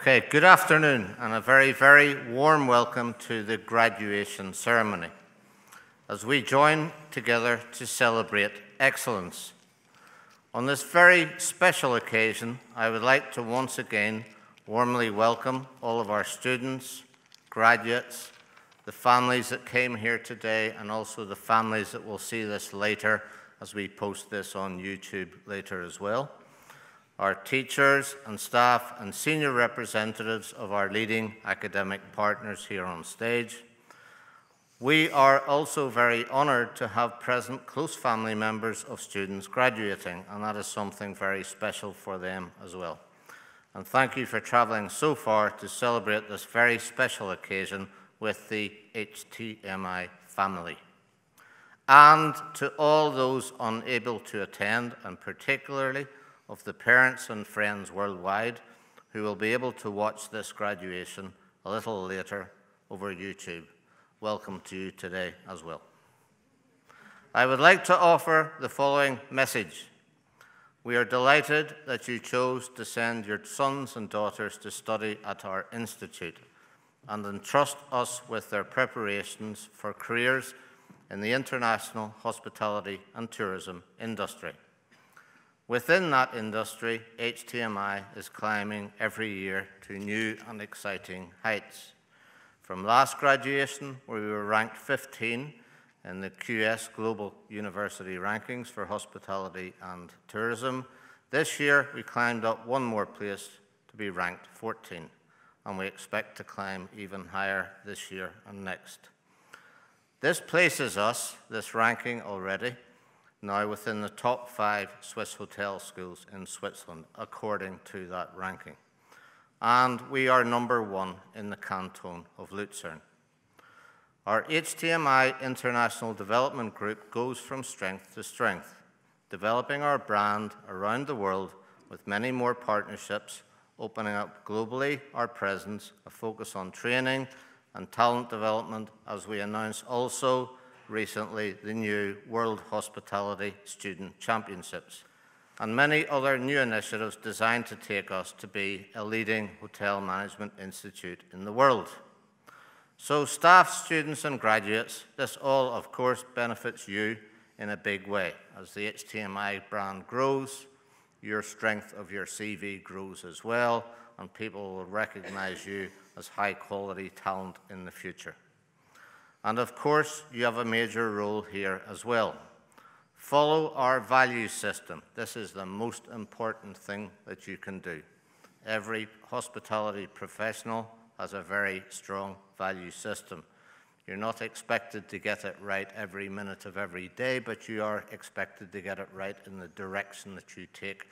Okay, good afternoon and a very, very warm welcome to the graduation ceremony as we join together to celebrate excellence. On this very special occasion, I would like to once again warmly welcome all of our students, graduates, the families that came here today, and also the families that will see this later as we post this on YouTube later as well. Our teachers and staff and senior representatives of our leading academic partners here on stage. We are also very honoured to have present close family members of students graduating, and that is something very special for them as well. And thank you for travelling so far to celebrate this very special occasion with the HTMi family. And to all those unable to attend, and particularly of the parents and friends worldwide who will be able to watch this graduation a little later over YouTube. Welcome to you today as well. I would like to offer the following message. We are delighted that you chose to send your sons and daughters to study at our institute and entrust us with their preparations for careers in the international hospitality and tourism industry. Within that industry, HTMi is climbing every year to new and exciting heights. From last graduation, where we were ranked 15 in the QS Global University Rankings for Hospitality and Tourism, this year we climbed up one more place to be ranked 14, and we expect to climb even higher this year and next. This places us, this ranking already, now within the top 5 Swiss hotel schools in Switzerland, according to that ranking. And we are number 1 in the canton of Luzern. Our HTMi International Development Group goes from strength to strength, developing our brand around the world with many more partnerships, opening up globally our presence, a focus on training and talent development, as we announced also recently the new World Hospitality Student Championships, and many other new initiatives designed to take us to be a leading hotel management institute in the world. So staff, students, and graduates, this all, of course, benefits you in a big way. As the HTMi brand grows, your strength of your CV grows as well, and people will recognize you as high-quality talent in the future. And of course, you have a major role here as well. Follow our value system. This is the most important thing that you can do. Every hospitality professional has a very strong value system. You're not expected to get it right every minute of every day, but you are expected to get it right in the direction that you take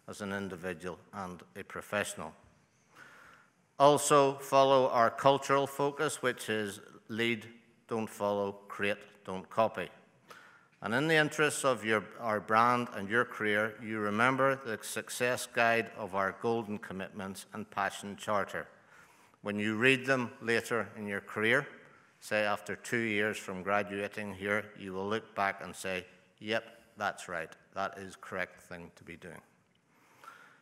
as an individual and a professional. Also, follow our cultural focus, which is lead, don't follow, create, don't copy. And in the interests of our brand and your career, you remember the success guide of our golden commitments and passion charter. When you read them later in your career, say after 2 years from graduating here, you will look back and say, yep, that's right, that is the correct thing to be doing.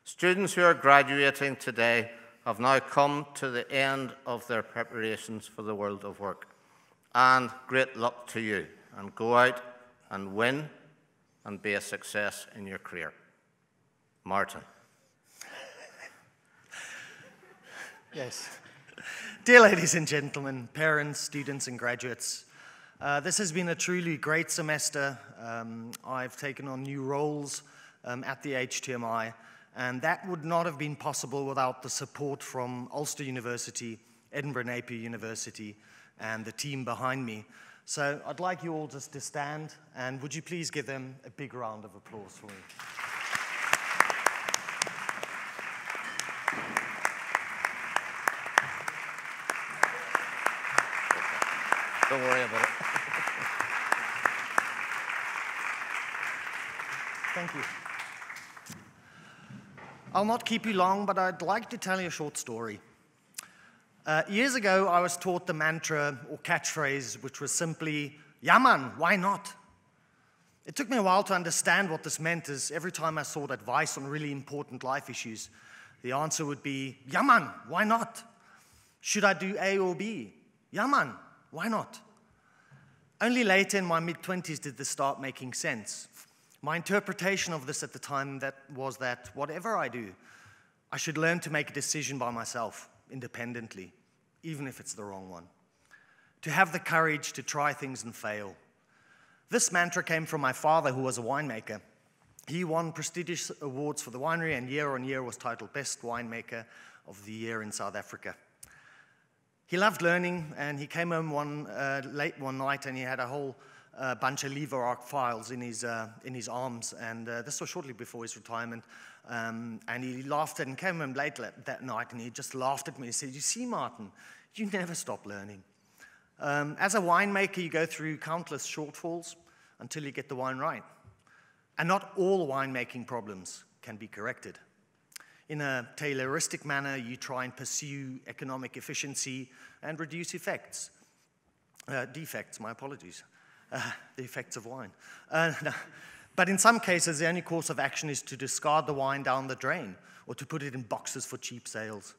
Students who are graduating today have now come to the end of their preparations for the world of work. And great luck to you, and go out and win and be a success in your career. Martin. Yes. Dear ladies and gentlemen, parents, students, and graduates, this has been a truly great semester. I've taken on new roles at the HTMi, and that would not have been possible without the support from Ulster University, Edinburgh Napier University, and the team behind me. So I'd like you all just to stand, and would you please give them a big round of applause for me? Don't worry about it. Thank you. I'll not keep you long, but I'd like to tell you a short story. Years ago, I was taught the mantra or catchphrase, which was simply, "Ja man, why not?" It took me a while to understand what this meant, as every time I sought advice on really important life issues, the answer would be, yeah man, why not? Should I do A or B? Yeah man, why not? Only later in my mid-20s did this start making sense. My interpretation of this at the time was that whatever I do, I should learn to make a decision by myself, independently, even if it's the wrong one. To have the courage to try things and fail. This mantra came from my father, who was a winemaker. He won prestigious awards for the winery, and year on year was titled Best Winemaker of the Year in South Africa. He loved learning, and he came home late one night, and he had a whole bunch of lever arc files in his arms, and this was shortly before his retirement. And he laughed and came home late that night, and he just laughed at me and said, "You see, Martin, you never stop learning. As a winemaker, you go through countless shortfalls until you get the wine right. And not all winemaking problems can be corrected. In a Tayloristic manner, you try and pursue economic efficiency and reduce defects, my apologies, the effects of wine. No. But in some cases, the only course of action is to discard the wine down the drain or to put it in boxes for cheap sales.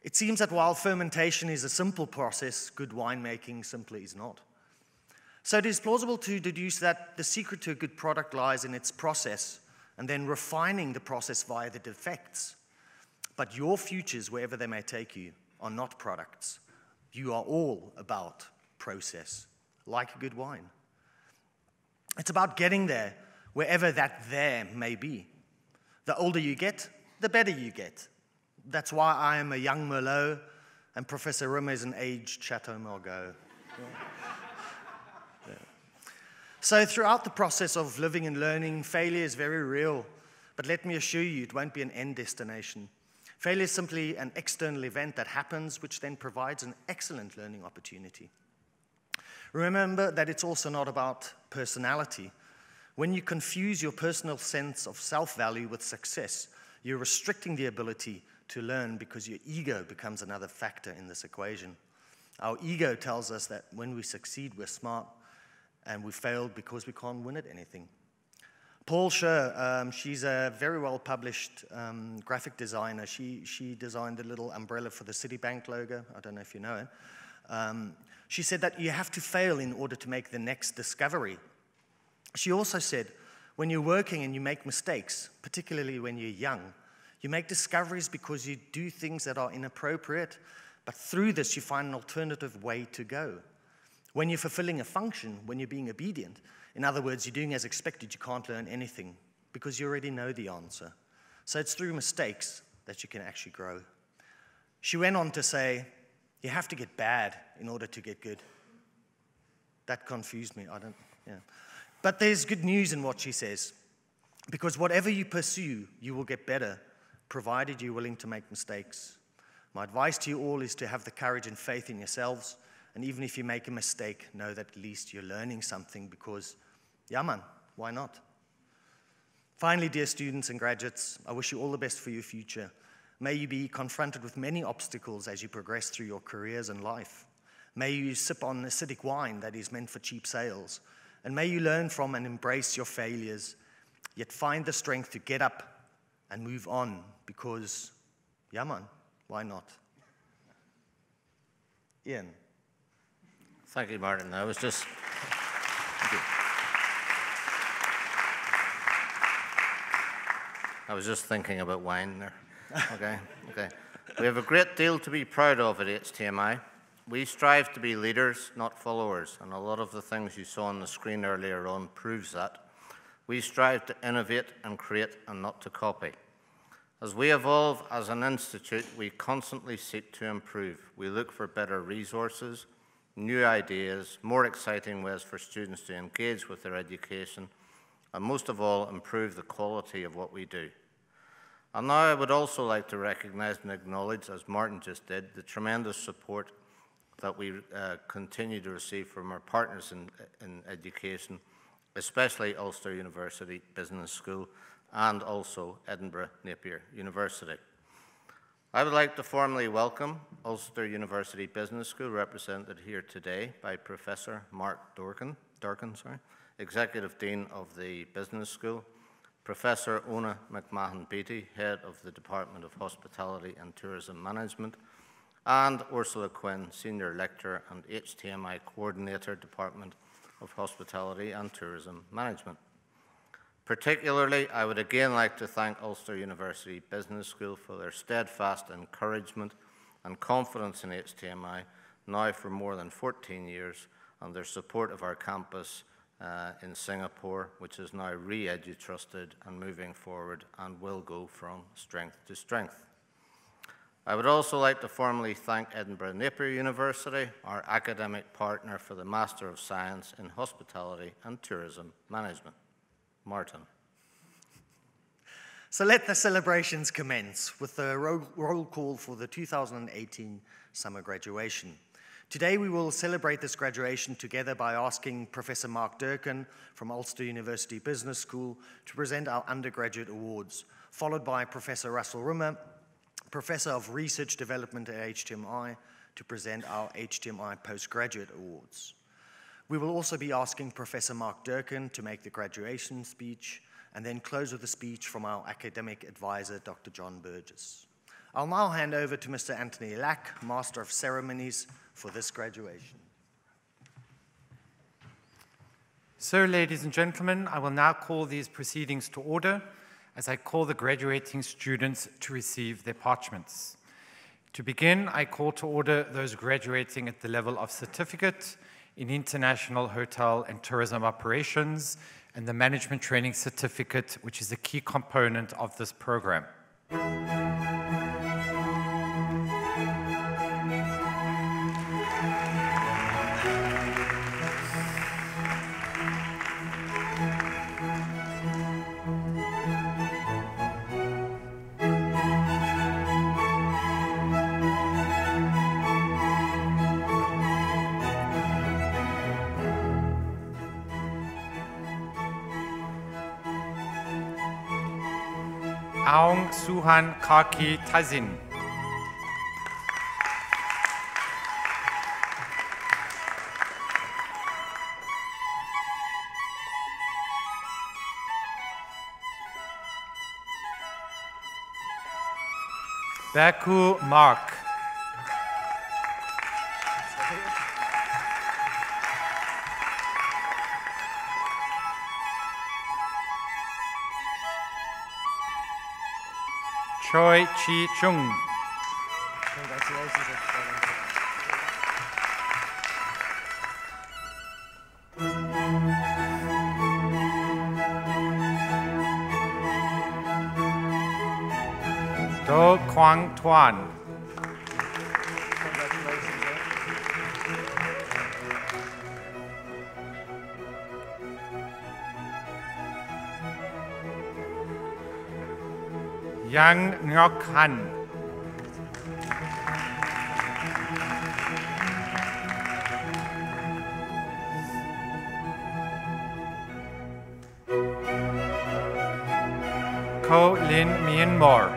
It seems that while fermentation is a simple process, good winemaking simply is not. So it is plausible to deduce that the secret to a good product lies in its process and then refining the process via the defects. But your futures, wherever they may take you, are not products. You are all about process, like a good wine. It's about getting there, wherever that there may be. The older you get, the better you get. That's why I am a young Merlot and Professor Rim is an aged Chateau Margaux. Yeah. So throughout the process of living and learning, failure is very real. But let me assure you, it won't be an end destination. Failure is simply an external event that happens, which then provides an excellent learning opportunity. Remember that it's also not about personality. When you confuse your personal sense of self-value with success, you're restricting the ability to learn because your ego becomes another factor in this equation. Our ego tells us that when we succeed, we're smart, and we failed because we can't win at anything. Paul Scher, she's a very well-published graphic designer. She designed the little umbrella for the Citibank logo. I don't know if you know it. She said that you have to fail in order to make the next discovery. She also said, when you're working and you make mistakes, particularly when you're young, you make discoveries because you do things that are inappropriate, but through this you find an alternative way to go. When you're fulfilling a function, when you're being obedient, in other words, you're doing as expected, you can't learn anything because you already know the answer. So it's through mistakes that you can actually grow. She went on to say, you have to get bad in order to get good. That confused me, But there's good news in what she says, because whatever you pursue, you will get better, provided you're willing to make mistakes. My advice to you all is to have the courage and faith in yourselves, and even if you make a mistake, know that at least you're learning something because, yeah man, why not? Finally, dear students and graduates, I wish you all the best for your future. May you be confronted with many obstacles as you progress through your careers and life. May you sip on acidic wine that is meant for cheap sales, and may you learn from and embrace your failures, yet find the strength to get up and move on because, yeah man, why not? Ian. Thank you, Martin. I was just... I was just thinking about wine there. Okay. We have a great deal to be proud of at HTMi. We strive to be leaders, not followers, and a lot of the things you saw on the screen earlier on proves that. We strive to innovate and create and not to copy. As we evolve as an institute, we constantly seek to improve. We look for better resources, new ideas, more exciting ways for students to engage with their education, and most of all, improve the quality of what we do. And now I would also like to recognize and acknowledge, as Martin just did, the tremendous support that we continue to receive from our partners in education, especially Ulster University Business School and also Edinburgh Napier University. I would like to formally welcome Ulster University Business School, represented here today by Professor Mark Durkin, Executive Dean of the Business School, Professor Ona McMahon-Beatty, Head of the Department of Hospitality and Tourism Management, and Ursula Quinn, Senior Lecturer and HTMi Coordinator, Department of Hospitality and Tourism Management. Particularly, I would again like to thank Ulster University Business School for their steadfast encouragement and confidence in HTMi, now for more than 14 years, and their support of our campus in Singapore, which is now re-edu-trusted and moving forward and will go from strength to strength. I would also like to formally thank Edinburgh Napier University, our academic partner for the Master of Science in Hospitality and Tourism Management. Martin. So let the celebrations commence with the roll call for the 2018 summer graduation. Today we will celebrate this graduation together by asking Professor Mark Durkin from Ulster University Business School to present our undergraduate awards, followed by Professor Russell Rimmer, Professor of Research Development at HTMi, to present our HTMi Postgraduate Awards. We will also be asking Professor Mark Durkin to make the graduation speech and then close with a speech from our academic advisor, Dr. John Burgess. I'll now hand over to Mr. Anthony Lack, Master of Ceremonies, for this graduation. So, ladies and gentlemen, I will now call these proceedings to order as I call the graduating students to receive their parchments. To begin, I call to order those graduating at the level of certificate in International Hotel and Tourism Operations and the Management Training Certificate, which is a key component of this program. Aung Suhan Kaki Tazin. Baku Mark. Choi Chi Chung. Congratulations. Do Kwang Tuan. Yang Ngoc Han. Ko Lin Myanmar.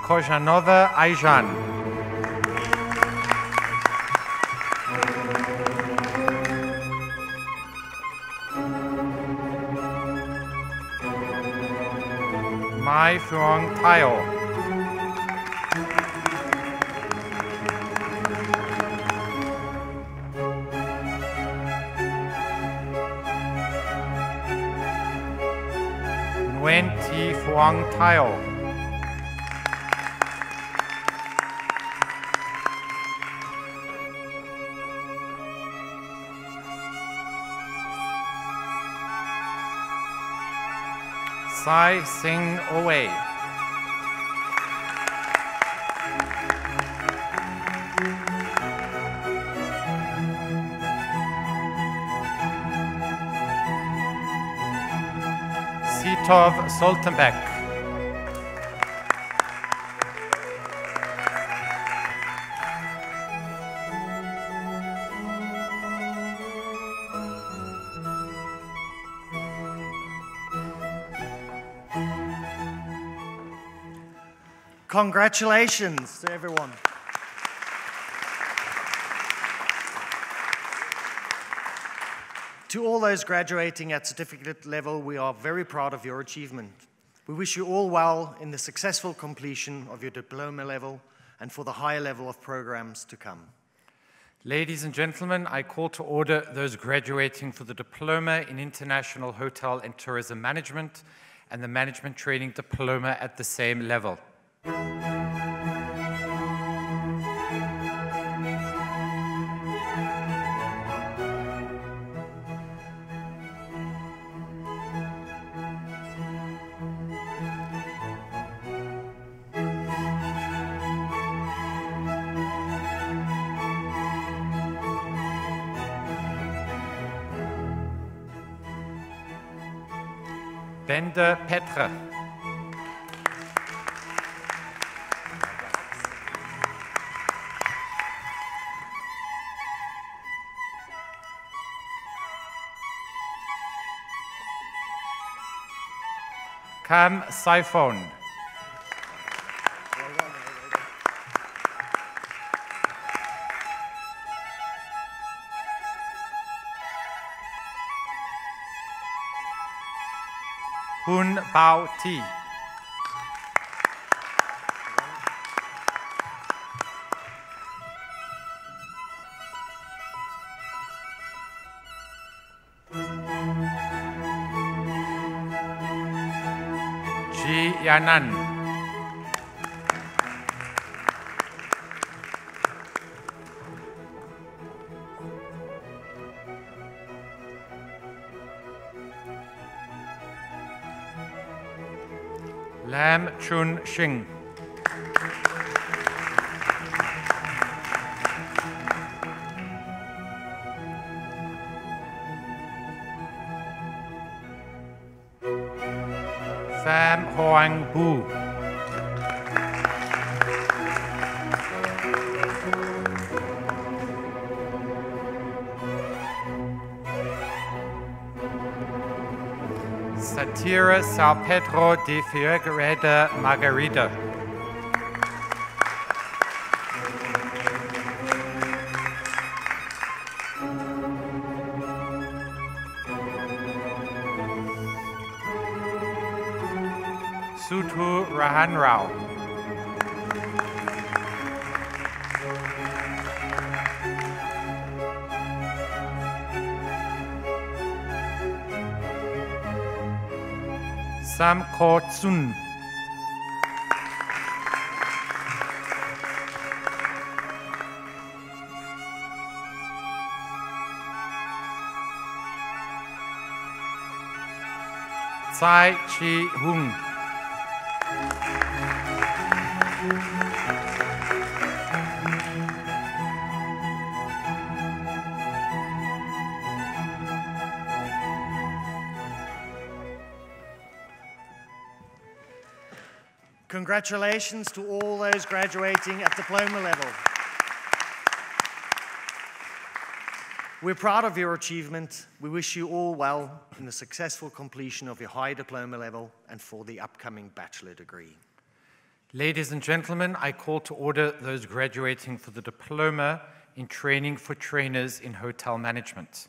Kojanova Aijan. Mai Phuong Thayo. Nguyen Thi Phuong Thayo. Sai Sing Owe. Sitov Soltenbeck. Congratulations to everyone. To all those graduating at certificate level, we are very proud of your achievement. We wish you all well in the successful completion of your diploma level and for the higher level of programs to come. Ladies and gentlemen, I call to order those graduating for the Diploma in International Hotel and Tourism Management and the Management Training Diploma at the same level. Bende Petre. Cam Siphon. Hun Bao Ti. Ji Yanan. Lam Chun Shing. Pham Hoang Bu. Satira Sao Pedro de Figueira Margarida. Suthu Rahan Rao. Sam Ko Tsun. Tsai Chi Hung. Congratulations to all those graduating at diploma level. We're proud of your achievement. We wish you all well in the successful completion of your high diploma level and for the upcoming bachelor degree. Ladies and gentlemen, I call to order those graduating for the Diploma in Training for Trainers in Hotel Management.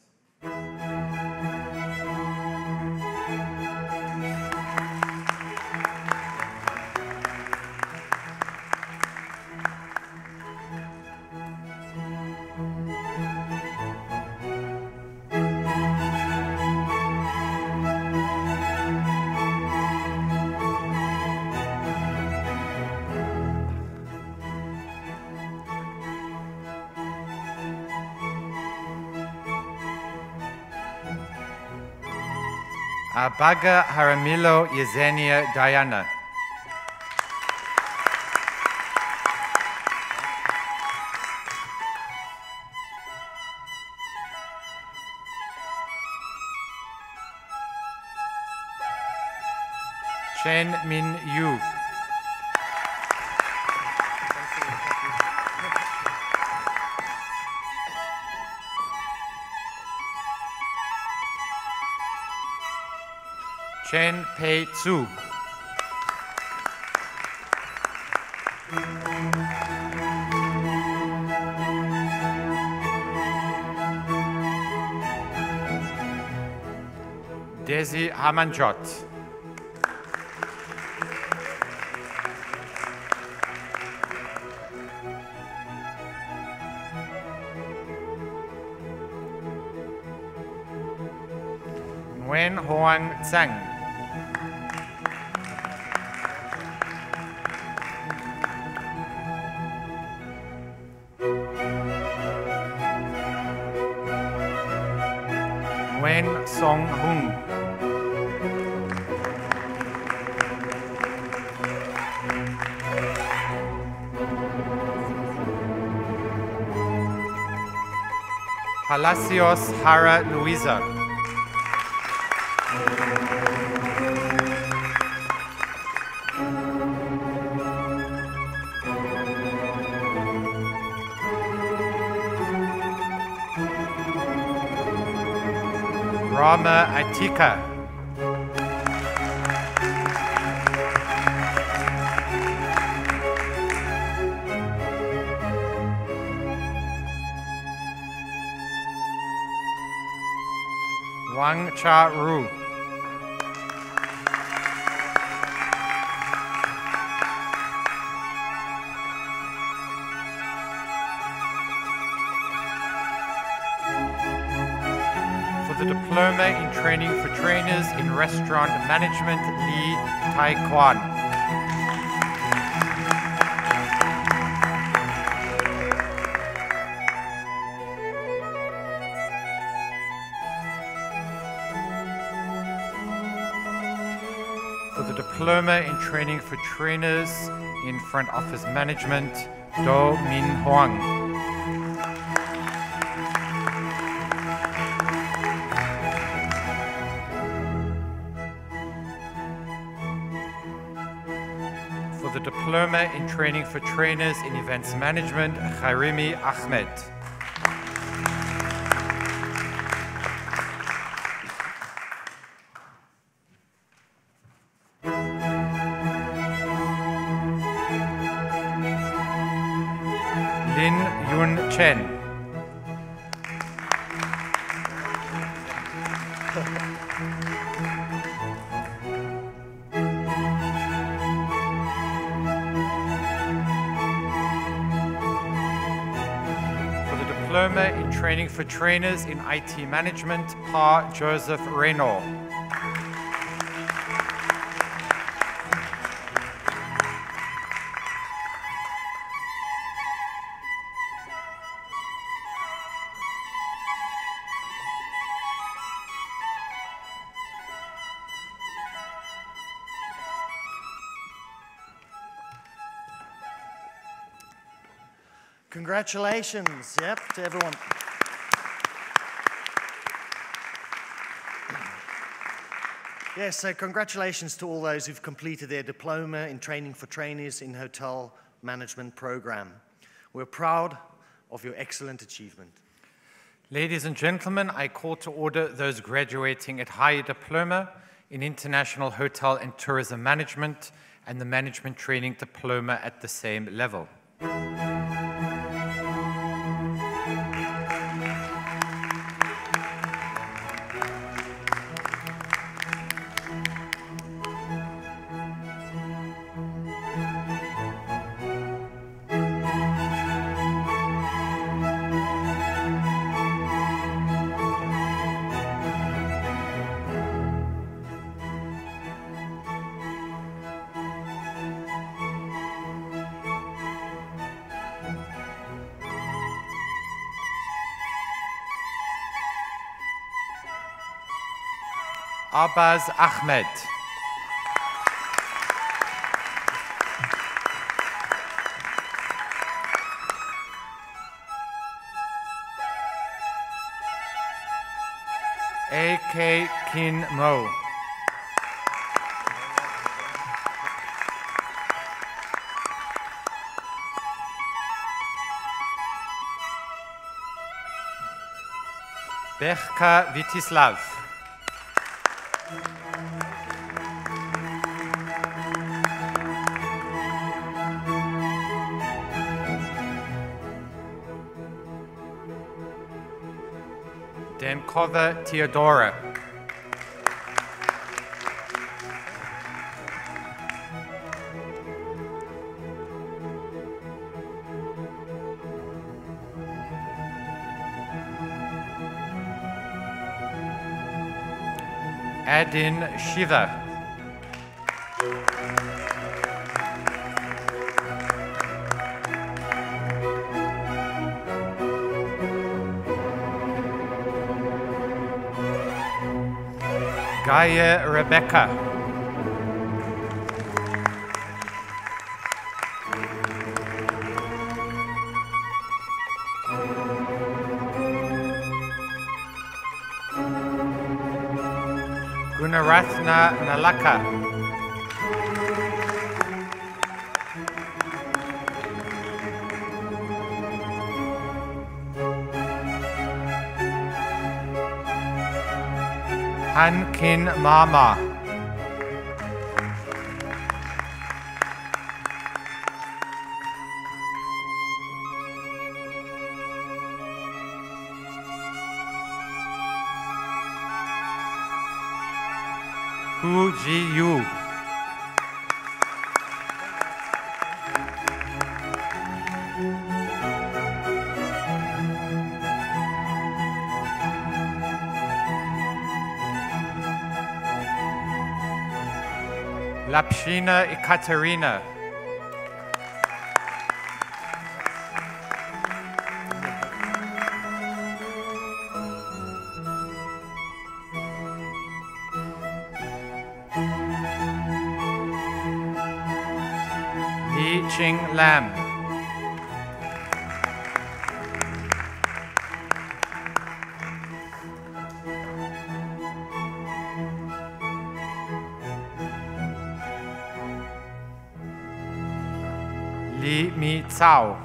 Abaga Haramilo Yezenia Diana. Chen Min Yu. Chen Pei Tzu. Desi Hamanjot. Nguyen Hoang Tsang. Nguyen Song Hung. Palacios Hara Luisa. Rama Atika. Wang Cha Ru. For the Diploma in Training for Trainers in Restaurant Management, Lee Tai Kwan. For the Diploma in Training for Trainers in Front Office Management, Do Min Huang. For the Diploma in Training for Trainers in Events Management, Khairimi Ahmed. Lin Yun Chen. For the Diploma in Training for Trainers in IT Management, Pa Joseph Renault. Congratulations, yep, to everyone. Yes, so congratulations to all those who've completed their Diploma in Training for Trainers in Hotel Management program. We're proud of your excellent achievement. Ladies and gentlemen, I call to order those graduating at Higher Diploma in International Hotel and Tourism Management and the Management Training Diploma at the same level. Abbas Ahmed. A.K. Kin Mo. Bechka Vitislav. Kova Theodora. Adin Shiva. Gaia Rebecca. Gunaratna Nalaka. Hankin Mama. Hu Ji Yu. Lapshina Ekaterina. Li Ching Lam. Li Mi Cao.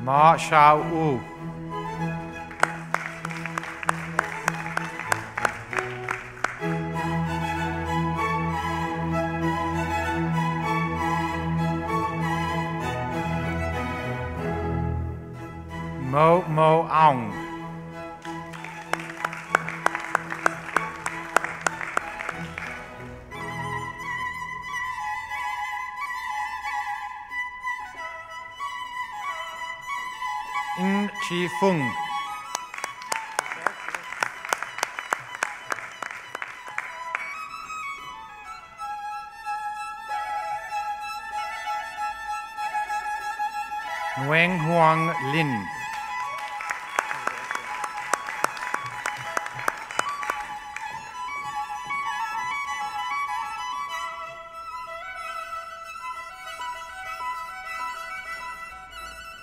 Ma Shao Wu. Mo Mo Aung. In Chi Fung. Nguyen Huang Lin.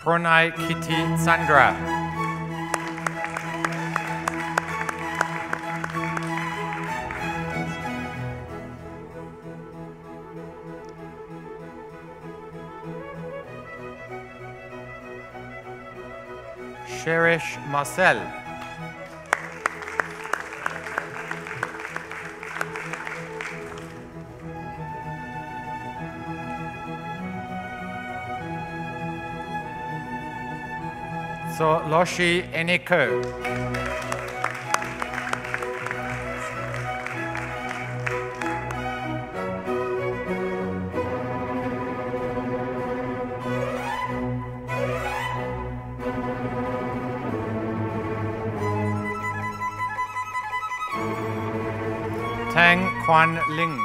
Pranay Kitty Sandra. Cherish Marcel. So Loshi Eniko. Tang Quan Ling.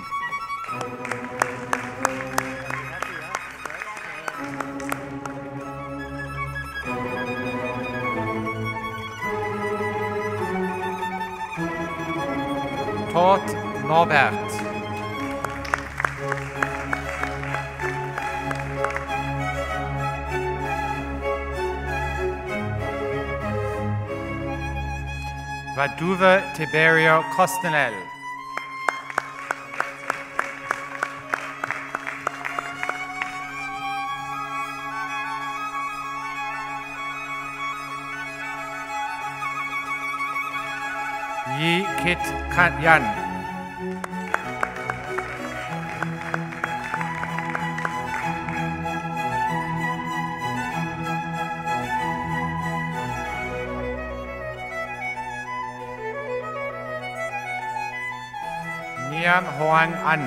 Tort Norbert. Vaduva Tiberio Costanel. Yi Kit Yan. Mian Hoang An.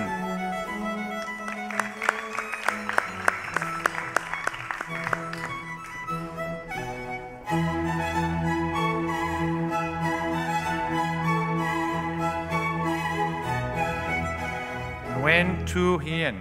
Nguyen Tu Hien.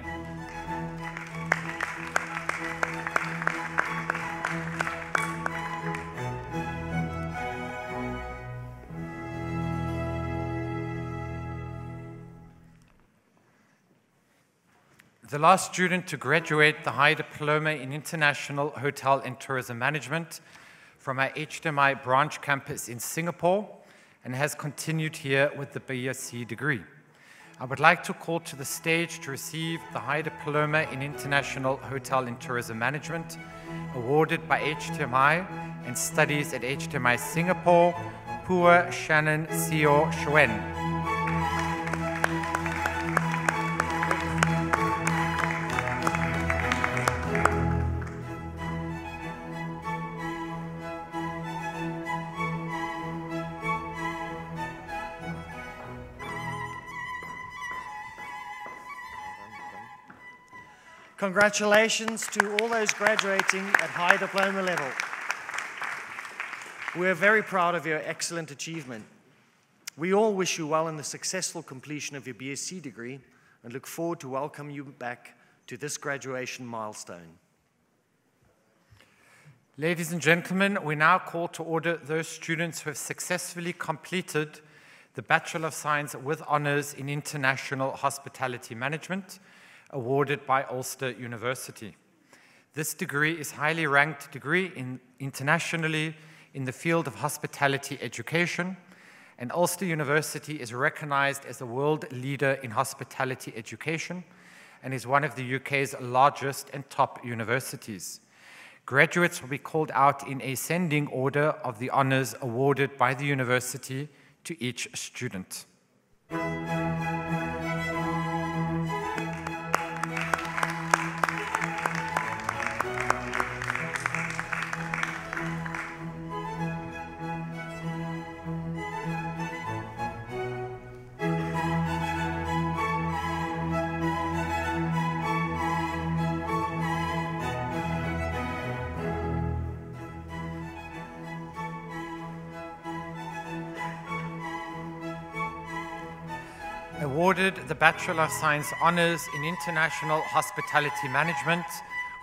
The last student to graduate the High Diploma in International Hotel and Tourism Management from our HTMi branch campus in Singapore and has continued here with the BSc degree. I would like to call to the stage to receive the High Diploma in International Hotel and Tourism Management awarded by HTMi and studies at HTMi Singapore, Pua Shannon Seo Shuen. Congratulations to all those graduating at high diploma level. We are very proud of your excellent achievement. We all wish you well in the successful completion of your BSc degree and look forward to welcoming you back to this graduation milestone. Ladies and gentlemen, we now call to order those students who have successfully completed the Bachelor of Science with Honours in International Hospitality Management, awarded by Ulster University. This degree is a highly ranked degree internationally in the field of hospitality education, and Ulster University is recognized as a world leader in hospitality education and is one of the UK's largest and top universities. Graduates will be called out in ascending order of the honours awarded by the university to each student. Awarded the Bachelor of Science Honours in International Hospitality Management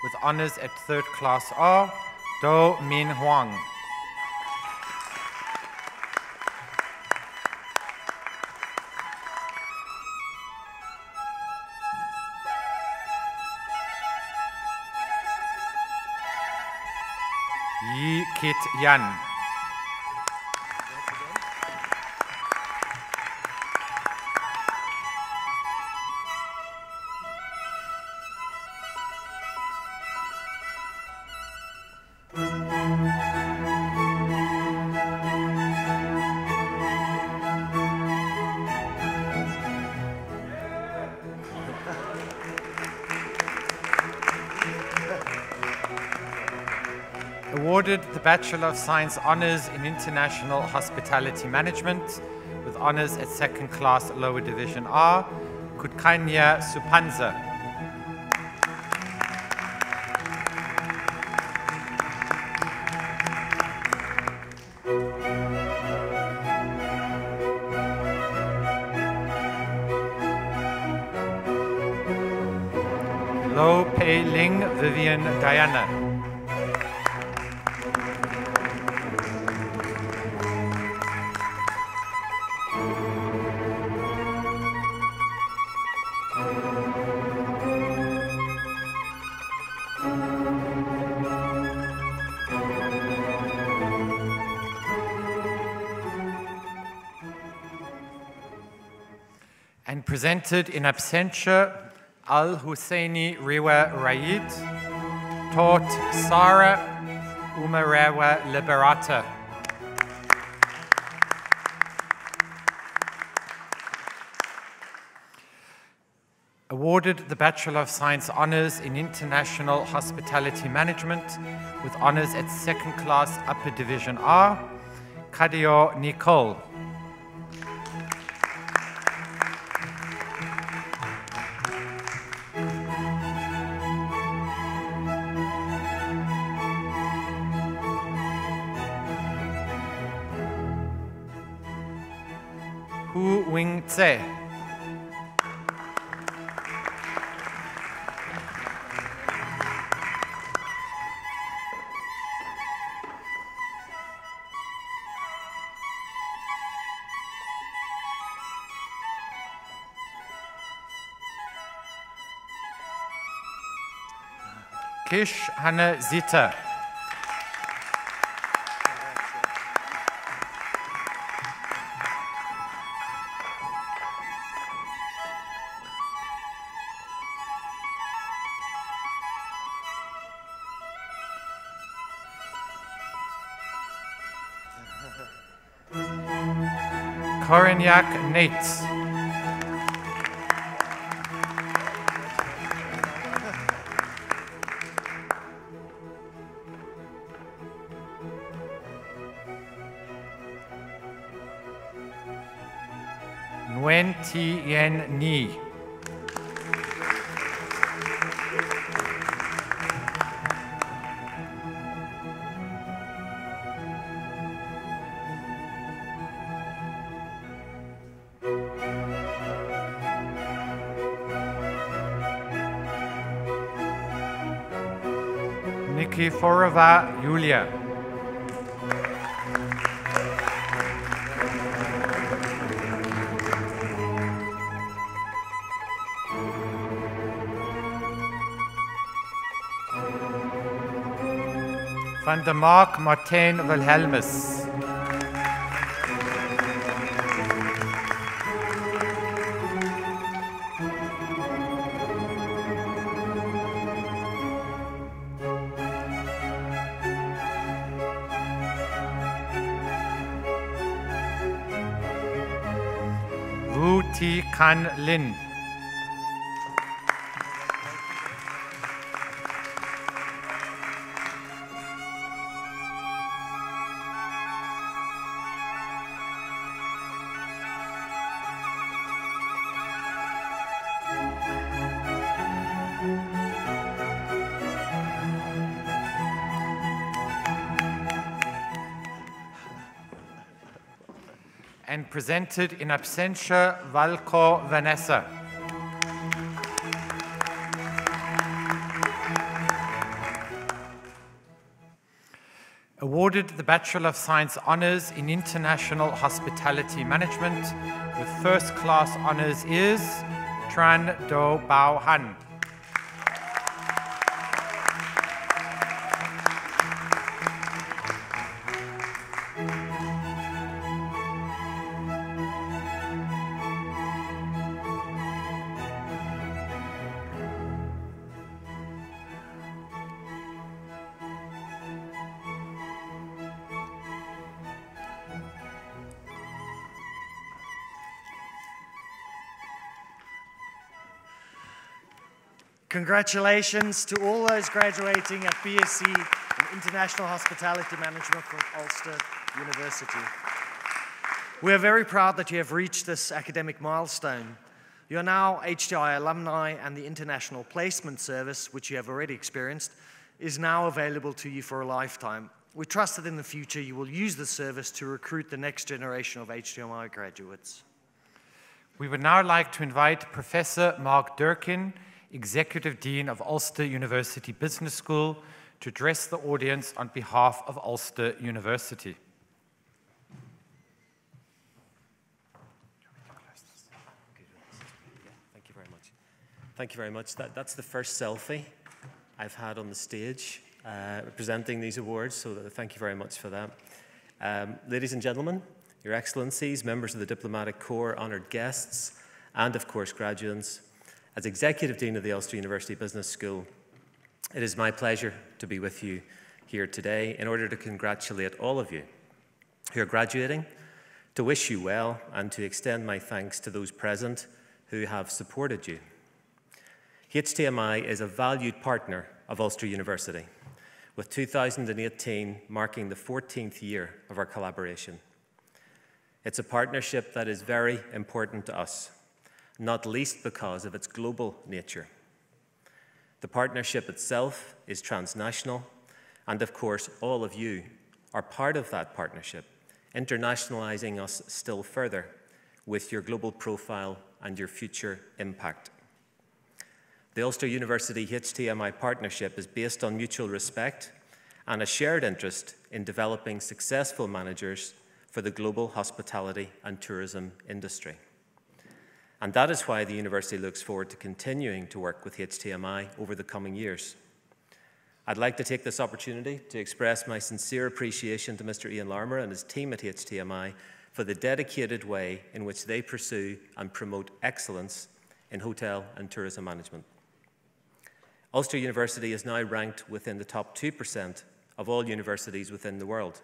with honours at 3rd Class R, Do Min Huang. Yi Kit Yan. Awarded the Bachelor of Science Honours in International Hospitality Management with honours at 2nd Class Lower Division R, Kutkanya Supanza. Lo Pei Ling Vivian Diana. And presented in absentia, Al-Husseini Rewa Raid, Tot Sara Umarewa Liberata. Awarded the Bachelor of Science Honours in International Hospitality Management with honours at 2nd Class Upper Division R, Kadio Nicole. Mutse. Kish Hanne Zita. Korinyak Nate. Nguyen Thi Yen Ni. Nikiforova Yulia. Van der Mark Martijn Wilhelmus. Wu Thi Kan Lin. And presented in absentia Valko Vanessa. Awarded the Bachelor of Science Honours in International Hospitality Management with first class honours is Tran Do Bao Han. Congratulations to all those graduating at BSc in International Hospitality Management from Ulster University. We are very proud that you have reached this academic milestone. You are now HTI alumni, and the International Placement Service, which you have already experienced, is now available to you for a lifetime. We trust that in the future you will use the service to recruit the next generation of HTMi graduates. We would now like to invite Professor Mark Durkin, Executive Dean of Ulster University Business School, to address the audience on behalf of Ulster University. Thank you very much. Thank you very much. That's the first selfie I've had on the stage presenting these awards, so thank you very much for that. Ladies and gentlemen, Your Excellencies, members of the Diplomatic Corps, honoured guests, and of course graduates, as Executive Dean of the Ulster University Business School, it is my pleasure to be with you here today in order to congratulate all of you who are graduating, to wish you well, and to extend my thanks to those present who have supported you. HTMi is a valued partner of Ulster University, with 2018 marking the 14th year of our collaboration. It's a partnership that is very important to us, not least because of its global nature. The partnership itself is transnational, and of course, all of you are part of that partnership, internationalizing us still further with your global profile and your future impact. The Ulster University HTMi partnership is based on mutual respect and a shared interest in developing successful managers for the global hospitality and tourism industry. And that is why the university looks forward to continuing to work with HTMi over the coming years. I'd like to take this opportunity to express my sincere appreciation to Mr. Ian Larmour and his team at HTMi for the dedicated way in which they pursue and promote excellence in hotel and tourism management. Ulster University is now ranked within the top 2% of all universities within the world.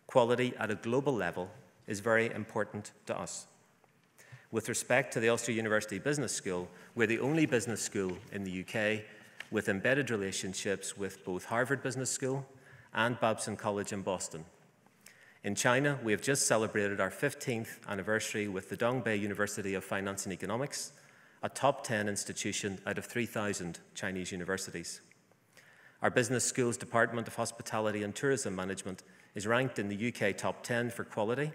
Quality at a global level is very important to us. With respect to the Ulster University Business School, we're the only business school in the UK with embedded relationships with both Harvard Business School and Babson College in Boston. In China, we have just celebrated our 15th anniversary with the Dongbei University of Finance and Economics, a top 10 institution out of 3,000 Chinese universities. Our business school's Department of Hospitality and Tourism Management is ranked in the UK top 10 for quality,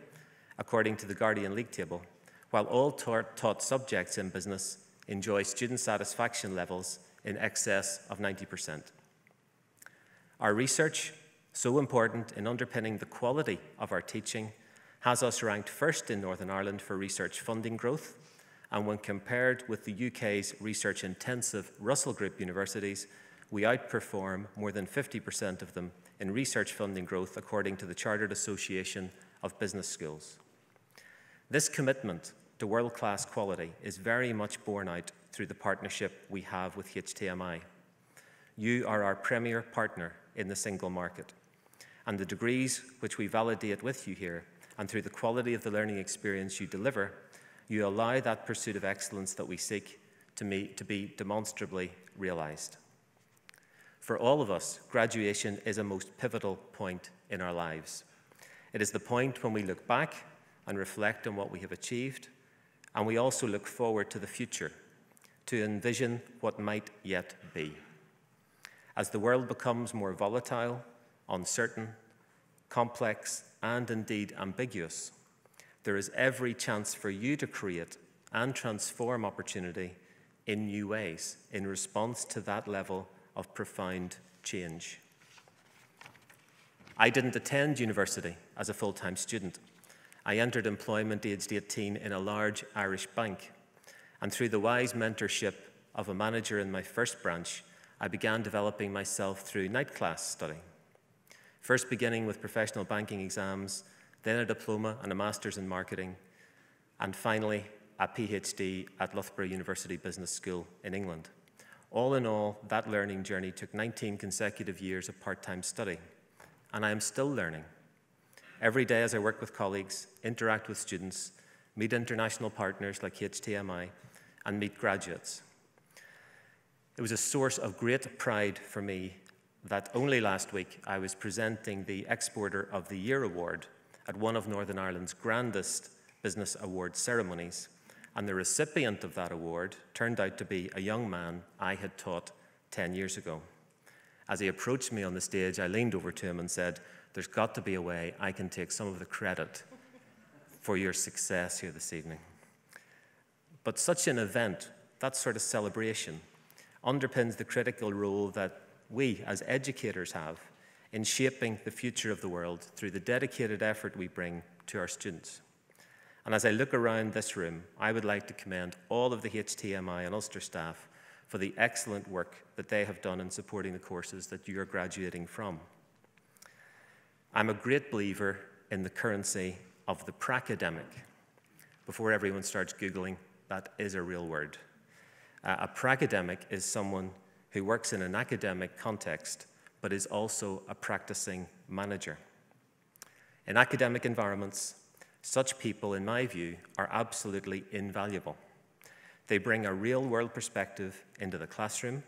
according to the Guardian League table, while all taught subjects in business enjoy student satisfaction levels in excess of 90%. Our research, so important in underpinning the quality of our teaching, has us ranked first in Northern Ireland for research funding growth, and when compared with the UK's research-intensive Russell Group universities, we outperform more than 50% of them in research funding growth, according to the Chartered Association of Business Schools. This commitment to world-class quality is very much borne out through the partnership we have with HTMi. You are our premier partner in the single market, and the degrees which we validate with you here, and through the quality of the learning experience you deliver, you allow that pursuit of excellence that we seek to be demonstrably realized. For all of us, graduation is a most pivotal point in our lives. It is the point when we look back and reflect on what we have achieved, and we also look forward to the future, to envision what might yet be. As the world becomes more volatile, uncertain, complex, and indeed ambiguous, there is every chance for you to create and transform opportunity in new ways in response to that level of profound change. I didn't attend university as a full-time student. I entered employment aged 18 in a large Irish bank, and through the wise mentorship of a manager in my first branch, I began developing myself through night class study. First beginning with professional banking exams, then a diploma and a master's in marketing, and finally a PhD at Loughborough University Business School in England. All in all, that learning journey took 19 consecutive years of part-time study, and I am still learning. Every day as I work with colleagues, interact with students, meet international partners like HTMi, and meet graduates. It was a source of great pride for me that only last week I was presenting the Exporter of the Year award at one of Northern Ireland's grandest business award ceremonies, and the recipient of that award turned out to be a young man I had taught 10 years ago. As he approached me on the stage, I leaned over to him and said, "There's got to be a way I can take some of the credit for your success here this evening." But such an event, that sort of celebration, underpins the critical role that we as educators have in shaping the future of the world through the dedicated effort we bring to our students. And as I look around this room, I would like to commend all of the HTMi and Ulster staff for the excellent work that they have done in supporting the courses that you are graduating from. I'm a great believer in the currency of the pracademic. Before everyone starts Googling, that is a real word. A pracademic is someone who works in an academic context, but is also a practicing manager. In academic environments, such people, in my view, are absolutely invaluable. They bring a real-world perspective into the classroom,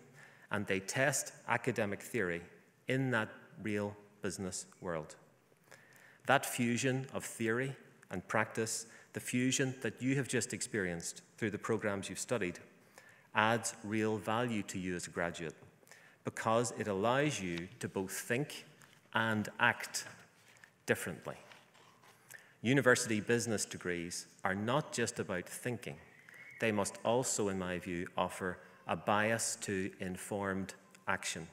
and they test academic theory in that real business world. That fusion of theory and practice, the fusion that you have just experienced through the programs you've studied, adds real value to you as a graduate because it allows you to both think and act differently. University business degrees are not just about thinking. They must also, in my view, offer a bias to informed action.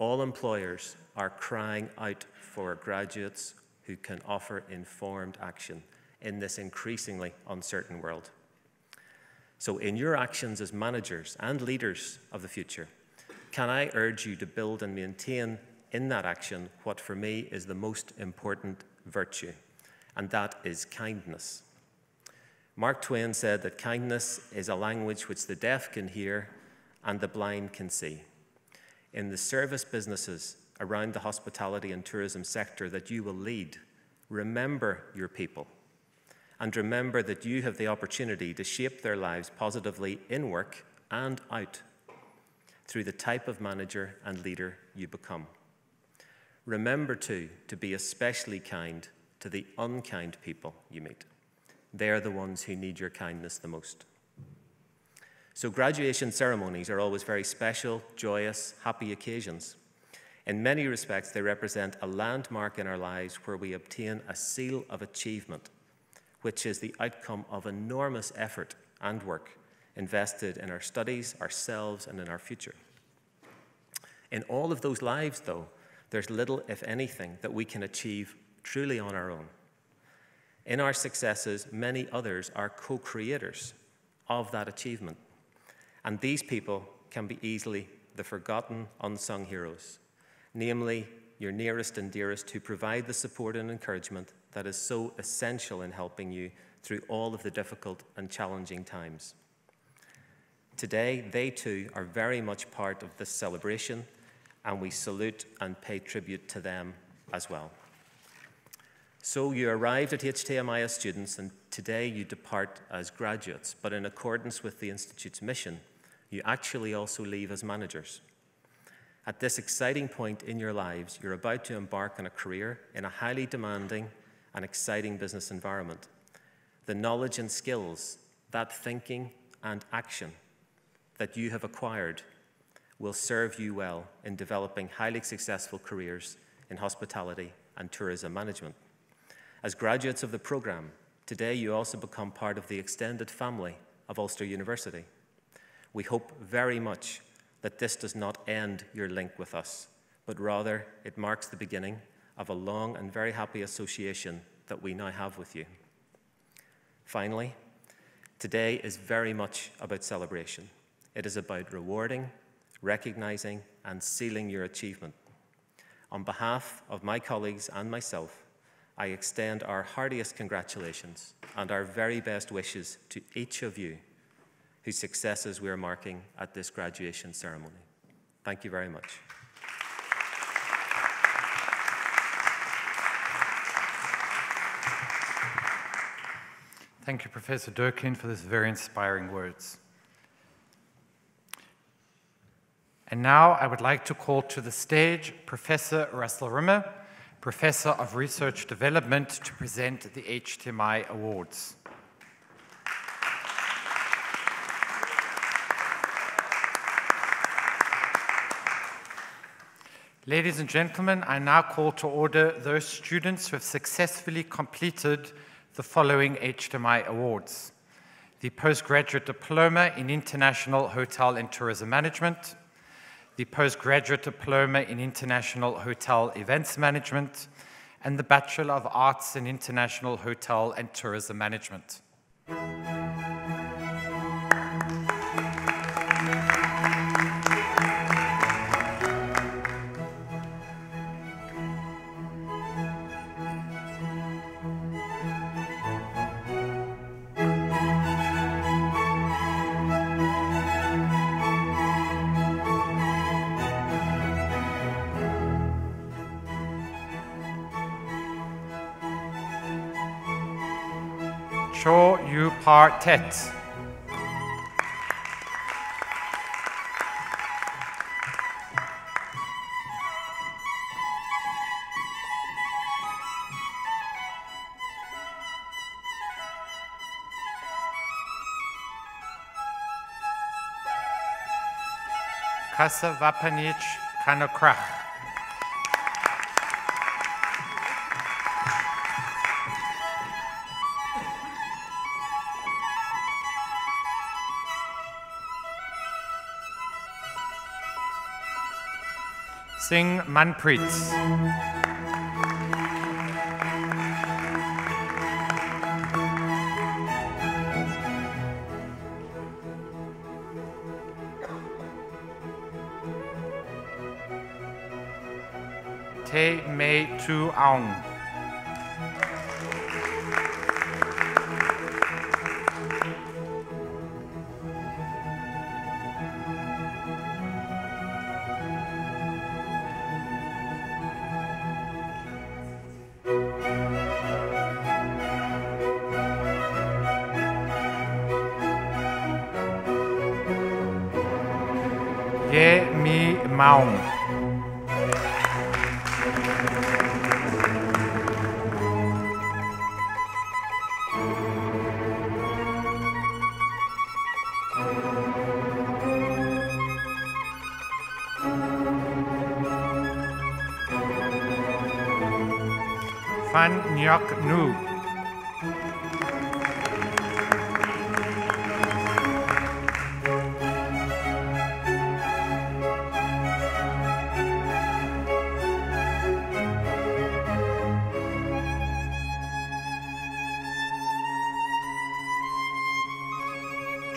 All employers are crying out for graduates who can offer informed action in this increasingly uncertain world. So in your actions as managers and leaders of the future, can I urge you to build and maintain in that action what for me is the most important virtue, and that is kindness. Mark Twain said that kindness is a language which the deaf can hear and the blind can see. In the service businesses around the hospitality and tourism sector that you will lead, remember your people, and remember that you have the opportunity to shape their lives positively in work and out through the type of manager and leader you become. Remember, too, to be especially kind to the unkind people you meet. They're the ones who need your kindness the most. So graduation ceremonies are always very special, joyous, happy occasions. In many respects, they represent a landmark in our lives where we obtain a seal of achievement, which is the outcome of enormous effort and work invested in our studies, ourselves, and in our future. In all of those lives, though, there's little, if anything, that we can achieve truly on our own. In our successes, many others are co-creators of that achievement. And these people can be easily the forgotten, unsung heroes, namely your nearest and dearest who provide the support and encouragement that is so essential in helping you through all of the difficult and challenging times. Today, they too are very much part of this celebration, and we salute and pay tribute to them as well. So you arrived at HTMi as students, and today you depart as graduates, but in accordance with the Institute's mission, you actually also leave as managers. At this exciting point in your lives, you're about to embark on a career in a highly demanding and exciting business environment. The knowledge and skills, that thinking and action that you have acquired will serve you well in developing highly successful careers in hospitality and tourism management. As graduates of the program, today you also become part of the extended family of Ulster University. We hope very much that this does not end your link with us, but rather it marks the beginning of a long and very happy association that we now have with you. Finally, today is very much about celebration. It is about rewarding, recognizing, and sealing your achievement. On behalf of my colleagues and myself, I extend our heartiest congratulations and our very best wishes to each of you whose successes we are marking at this graduation ceremony. Thank you very much. Thank you, Professor Durkin, for these very inspiring words. And now I would like to call to the stage Professor Russell Rimmer, Professor of Research Development, to present the HTMi Awards. Ladies and gentlemen, I now call to order those students who have successfully completed the following HTMi Awards: the Postgraduate Diploma in International Hotel and Tourism Management, the Postgraduate Diploma in International Hotel Events Management, and the Bachelor of Arts in International Hotel and Tourism Management. Cho Yu Par Tet. Kasa Vapanich Kanokrach. Singh Manpreet. Te Mei Tu Aung. Ye Mi Maung. Phan Nyok Nu.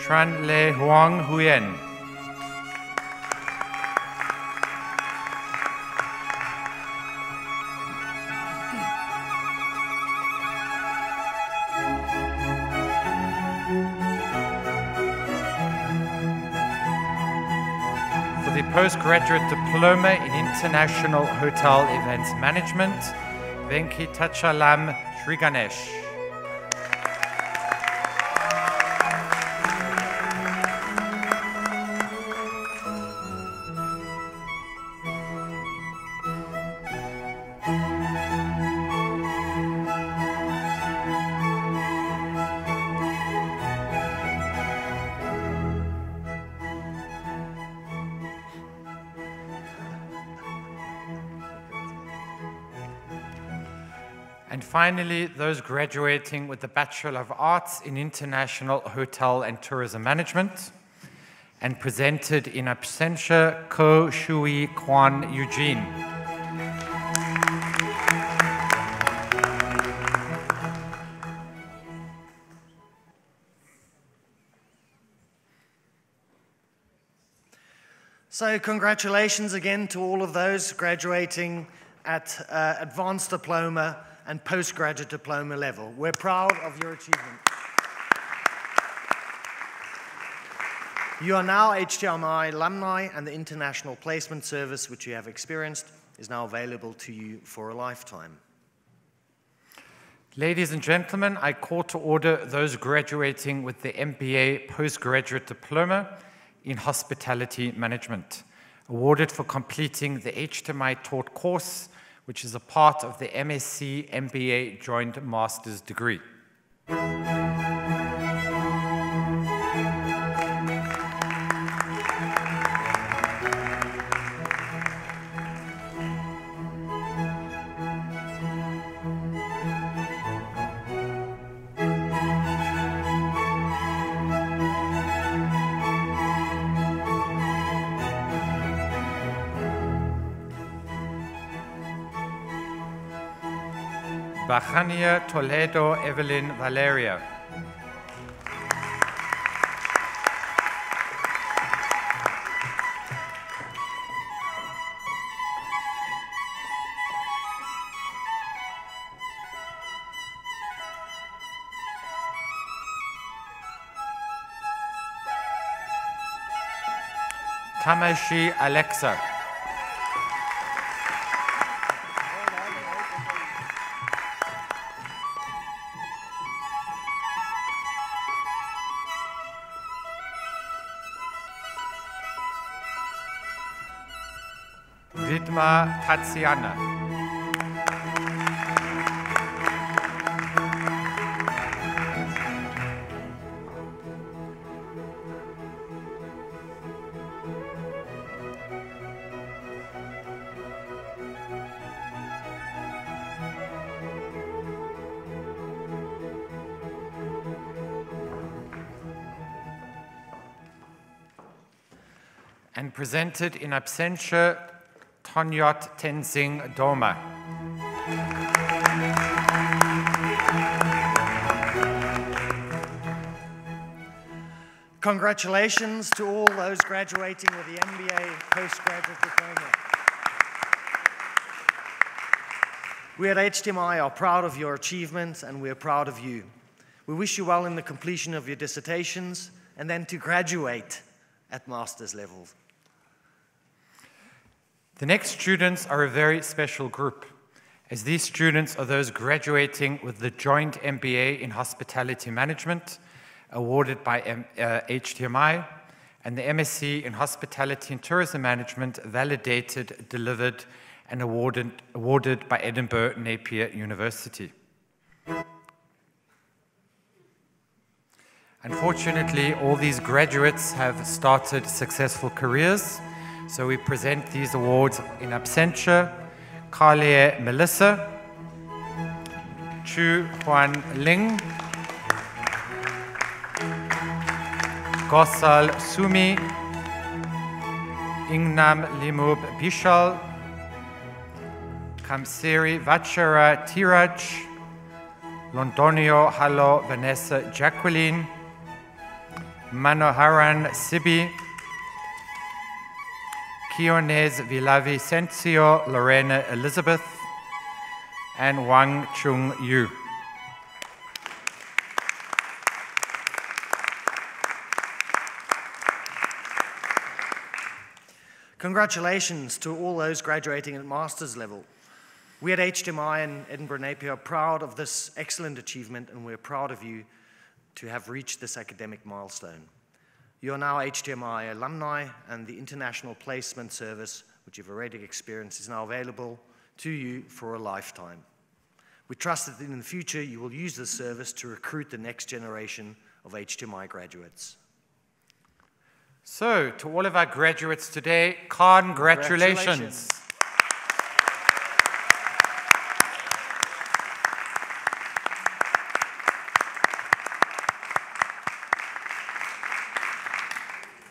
Tran Le Huang Huyen. For the Postgraduate Diploma in International Hotel Events Management, Venkitachalam Sriganesh. And finally, those graduating with the Bachelor of Arts in International Hotel and Tourism Management, and presented in absentia Ko Shui Kwan Eugene. So congratulations again to all of those graduating at Advanced Diploma and Postgraduate Diploma level. We're proud of your achievement. You are now HTMi alumni, and the International Placement Service, which you have experienced, is now available to you for a lifetime. Ladies and gentlemen, I call to order those graduating with the MBA Postgraduate Diploma in Hospitality Management, awarded for completing the HTMi taught course, which is a part of the MSc MBA Joint Master's degree. Bajania Toledo Evelyn Valeria. Tamashi Alexa. Vidma Tatsiana. And presented in absentia Tonyot Tenzing Doma. Congratulations to all those graduating with the MBA Postgraduate Diploma. We at HTMi are proud of your achievements and we are proud of you. We wish you well in the completion of your dissertations and then to graduate at master's level. The next students are a very special group, as these students are those graduating with the joint MBA in Hospitality Management, awarded by HTMi, and the MSc in Hospitality and Tourism Management, validated, delivered, and awarded by Edinburgh Napier University. Unfortunately, all these graduates have started successful careers, so we present these awards in absentia. Kalie Melissa, Chu Huan Ling, Gosal Sumi, Ingnam Limub Bishal, Kamseri Vachara Tiraj, Londonio Halo Vanessa Jacqueline, Manoharan Sibi, Kionez Villavicencio Lorena Elizabeth, and Wang Chung Yu. Congratulations to all those graduating at master's level. We at HTMi and Edinburgh Napier are proud of this excellent achievement, and we're proud of you to have reached this academic milestone. You are now HTMi alumni, and the International Placement Service, which you've already experienced, is now available to you for a lifetime. We trust that in the future you will use this service to recruit the next generation of HTMi graduates. So, to all of our graduates today, congratulations.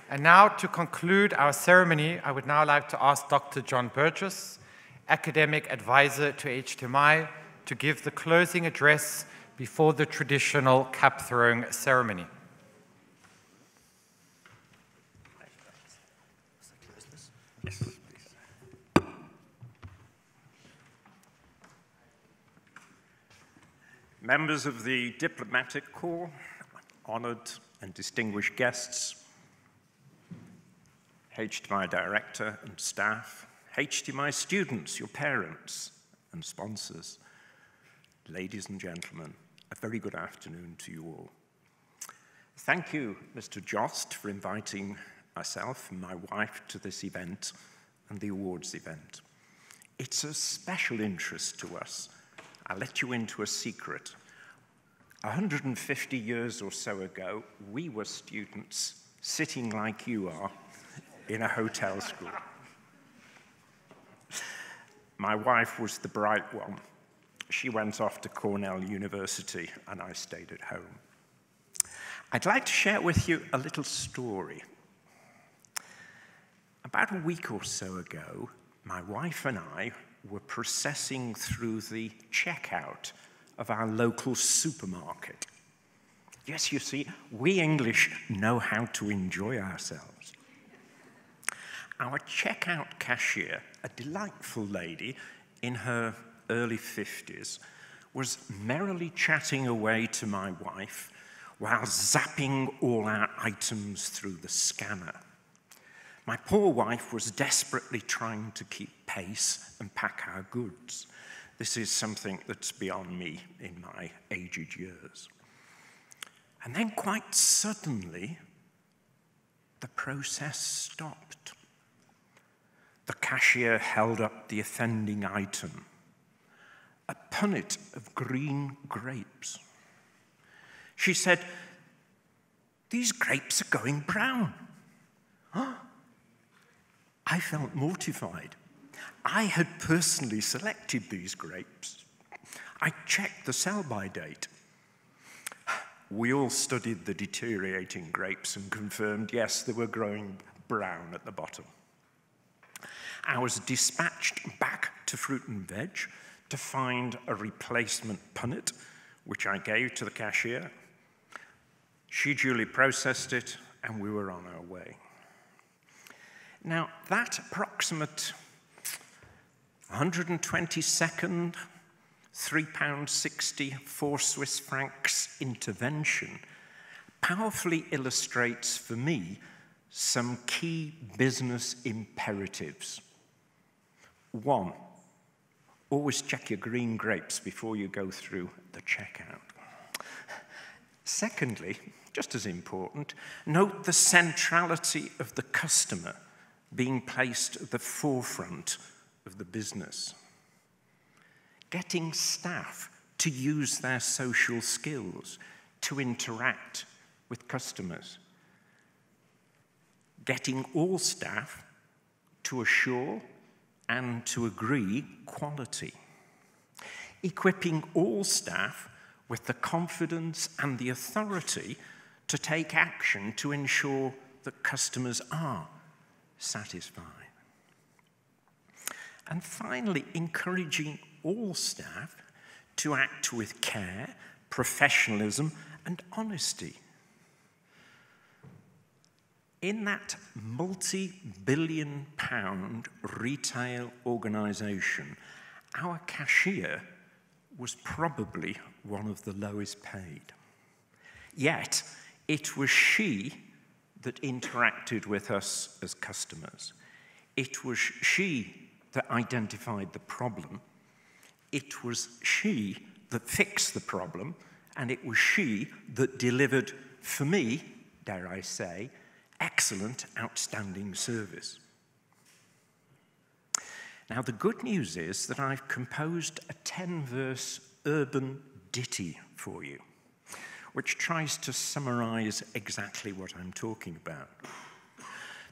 And now, to conclude our ceremony, I would now like to ask Dr. John Burgess, Academic Advisor to HTMi, to give the closing address before the traditional cap-throwing ceremony. Yes, please. Members of the Diplomatic Corps, honored and distinguished guests, HTMi director and staff, HTMi students, your parents and sponsors, ladies and gentlemen, a very good afternoon to you all. Thank you, Mr. Jost, for inviting myself and my wife to this event and the awards event. It's a special interest to us. I'll let you into a secret. 150 years or so ago, we were students sitting like you are in a hotel school. My wife was the bright one. She went off to Cornell University and I stayed at home. I'd like to share with you a little story. About a week or so ago, my wife and I were processing through the checkout of our local supermarket. Yes, you see, we English know how to enjoy ourselves. Our checkout cashier, a delightful lady in her early 50s, was merrily chatting away to my wife while zapping all our items through the scanner. My poor wife was desperately trying to keep pace and pack our goods. This is something that's beyond me in my aged years. And then quite suddenly, the process stopped. The cashier held up the offending item, a punnet of green grapes. She said, "These grapes are going brown." I felt mortified. I had personally selected these grapes. I checked the sell-by date. We all studied the deteriorating grapes and confirmed, yes, they were growing brown at the bottom. I was dispatched back to fruit and veg to find a replacement punnet, which I gave to the cashier. She duly processed it, and we were on our way. Now, that approximate 122nd, £3.60, 4 Swiss francs intervention powerfully illustrates for me some key business imperatives. 1, always check your green grapes before you go through the checkout. Secondly, just as important, note the centrality of the customer being placed at the forefront of the business. Getting staff to use their social skills to interact with customers. Getting all staff to assure and to agree quality. Equipping all staff with the confidence and the authority to take action to ensure that customers are satisfied. And finally, encouraging all staff to act with care, professionalism, and honesty. In that multi-billion-pound retail organisation, our cashier was probably one of the lowest paid. Yet, it was she that interacted with us as customers. It was she that identified the problem. It was she that fixed the problem, and it was she that delivered, for me, dare I say, excellent, outstanding service. Now, the good news is that I've composed a 10-verse urban ditty for you, which tries to summarize exactly what I'm talking about.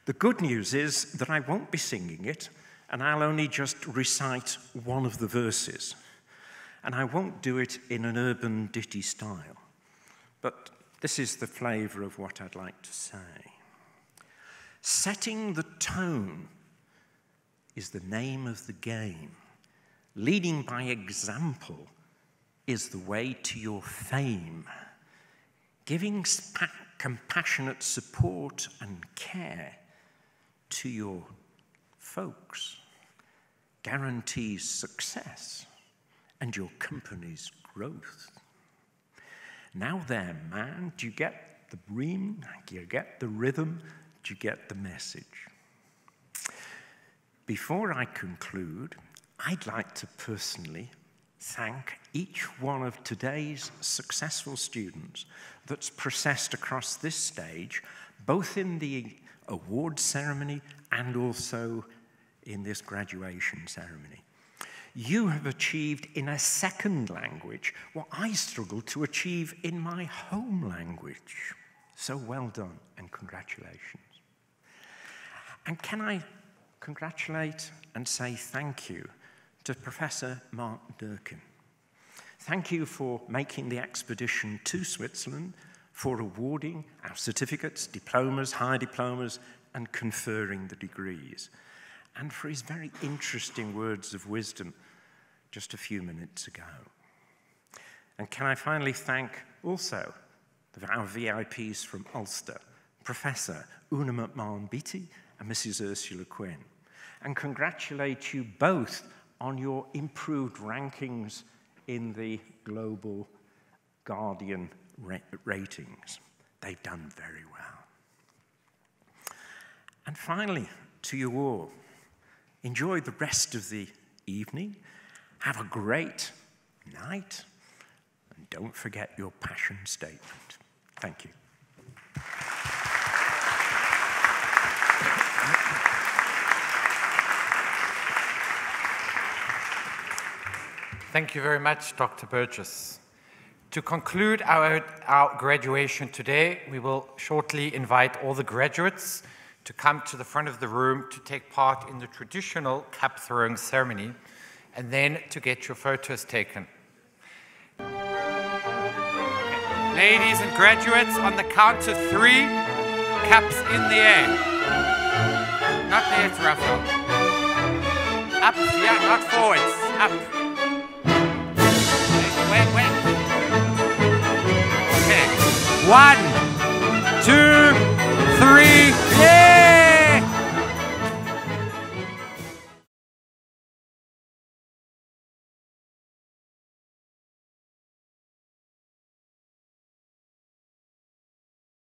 The good news is that I won't be singing it, and I'll only just recite one of the verses. And I won't do it in an urban ditty style, but this is the flavor of what I'd like to say. Setting the tone is the name of the game. Leading by example is the way to your fame. Giving compassionate support and care to your folks guarantees success and your company's growth. Now there, man, do you get the rhyme? Do you get the rhythm? Do you get the message? Before I conclude, I'd like to personally thank each one of today's successful students that's processed across this stage, both in the award ceremony and also in this graduation ceremony. You have achieved in a second language what I struggled to achieve in my home language. So well done and congratulations. And can I congratulate and say thank you to Professor Mark Durkin. Thank you for making the expedition to Switzerland, for awarding our certificates, diplomas, higher diplomas, and conferring the degrees, and for his very interesting words of wisdom just a few minutes ago. And can I finally thank also our VIPs from Ulster, Professor Una McMahon-Beatty and Mrs. Ursula Quinn, and congratulate you both on your improved rankings in the Global Guardian ratings. They've done very well. And finally, to you all, enjoy the rest of the evening, have a great night, and don't forget your passion statement. Thank you. Thank you very much, Dr. Burgess. To conclude our graduation today, we will shortly invite all the graduates to come to the front of the room to take part in the traditional cap-throwing ceremony, and then to get your photos taken. Ladies and graduates, on the count of 3, caps in the air. Not there, it's Raphael. Up, yeah, not forwards. Up. Wait. Okay. 1, 2, 3, yeah!